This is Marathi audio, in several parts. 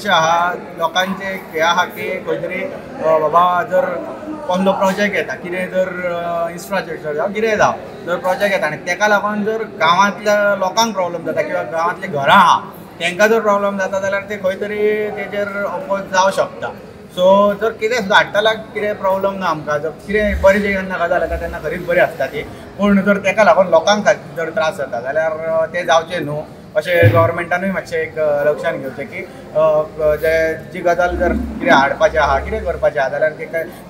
आहा लोकांचे हे आहा की खंय तरी बाबा जर कसलो प्रोजेक्ट येता कितें जर इन्फ्रास्ट्रक्चर जावं कितें जावं जर प्रोजेक्ट येता आनी तेका लागून जर गांवांतल्या लोकांक प्रॉब्लेम जाता किंवा गांवांतली घरां आहा तांकां जर प्रॉब्लेम जाता जाल्यार ते खंय तरी तेजेर अपोज जावं शकता. सो जर कितें सुद्दां हाडटल्याक कितें प्रॉब्लेम ना आमकां जर कितें बरी जेन्ना गजाल येता तेन्ना खरीच बरी आसता ती. पूण जर तेका लागून लोकांक जर त्रास जाता जाल्यार ते जावचे न्हू अशें गव्हर्मेंटानूय मातशें एक लक्षांत घेवचें की जी गजाल जर कितें हाडपाचें आहा कितें करपाचें आहा जाल्यार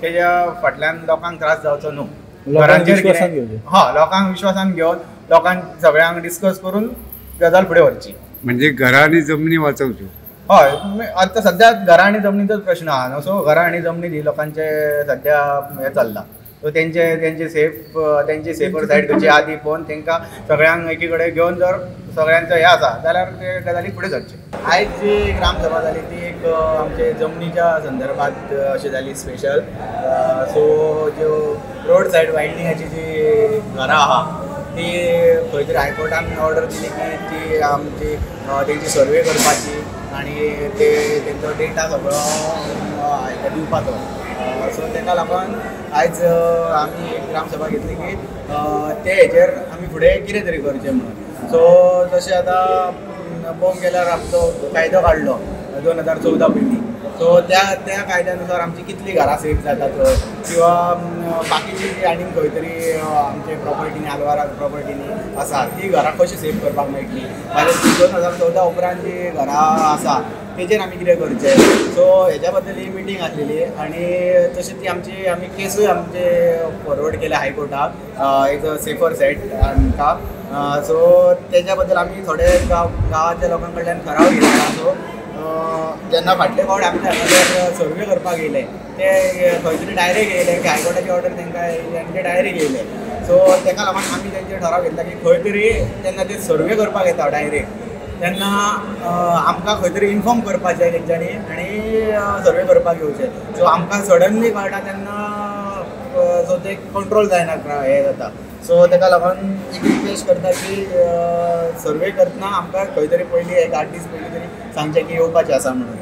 तेज्या फाटल्यान लोकांक त्रास जावचो न्हू. घरांचेर लोकांक विश्वासान घेवन लोकांक सगळ्यांक डिस्कस करून गजाल फुडें व्हरची. म्हणजे घरां आनी जमनी वाचोवच्यो. हय आतां सद्या घरां आनी जमनीचोच प्रश्न आहा न्हू. सो घरां आनी जमनी न्ही लोकांचे सद्या हें चल्लां. सो तेंची सेफर सायड खंयची आहा ती पळोवन तेंकां सगळ्यांक एकी कडेन घेवन जर सगळ्यांचो हें आसा जाल्यार ते गजाली फुडें सरचे. आयज जी ग्रामसभा जाली ती एक आमचे जमनीच्या संदर्भांत अशी जाली स्पेशल. सो ज्यो रोड सायड वायडनिंगाची जी घरां आहा ती खंय तरी हायकोर्टान ऑर्डर दिली की ती आमची तेंची सर्वे करपाची आनी तेंचो डेटा सगळो दिवपाचो. सो तेका लागून आयज आमी एक ग्रामसभा घेतली की ते हेजेर आमी फुडें कितें तरी करचें म्हणून. सो जशें आतां पळोवंक गेल्यार आमचो कायदो काडलो 2014 पयलीं. सो त्या कायद्यानुसार आमची कितली घरां सेफ जाता थंय किंवा बाकीची जी आनीक खंय तरी आमचे प्रॉपर्टीनी आलवारा प्रॉपर्टीनी आसा ती घरां कशी सेफ करपाक मेळटली. मागीर 2014 उपरांत जी घरां आसा तेजेर आमी कितें करचें. सो हेच्या बद्दल ही मिटींग आसलेली आनी तशी ती आमी केसूय आमचे फॉरवर्ड केल्या हायकोर्टाक एक सेफर सायड आमकां. सो तेच्या बद्दल आमी थोडे गांवाच्या लोकां कडल्यान ठराव घेतला. सो जेन्ना फाटले फावट आमच्या हांगासर सर्वे करपाक येयले ते खंय तरी डायरेक्ट येयले की हायकोर्टाची ऑर्डर तांकां येयली आनी ते डायरेक्ट येयले. सो तेका लागून आमी तेंचेर ठराव घेतला की खंय तरी जेन्ना ते सर्वे करपाक येता डायरेक्ट तेन्ना आमकां खंय तरी इन्फॉर्म करपाचें तेंच्यांनी आनी सर्वे करपाक येवचें. सो आमकां सडनली कळटा तेन्ना सो ते कंट्रोल जायना हें जाता. सो तेका लागून एक रिक्वेस्ट करता की सर्वे करतना आमकां खंय तरी पयलीं एक 8 दीस पयलीं तरी सांगचें की येवपाचें आसा म्हणून.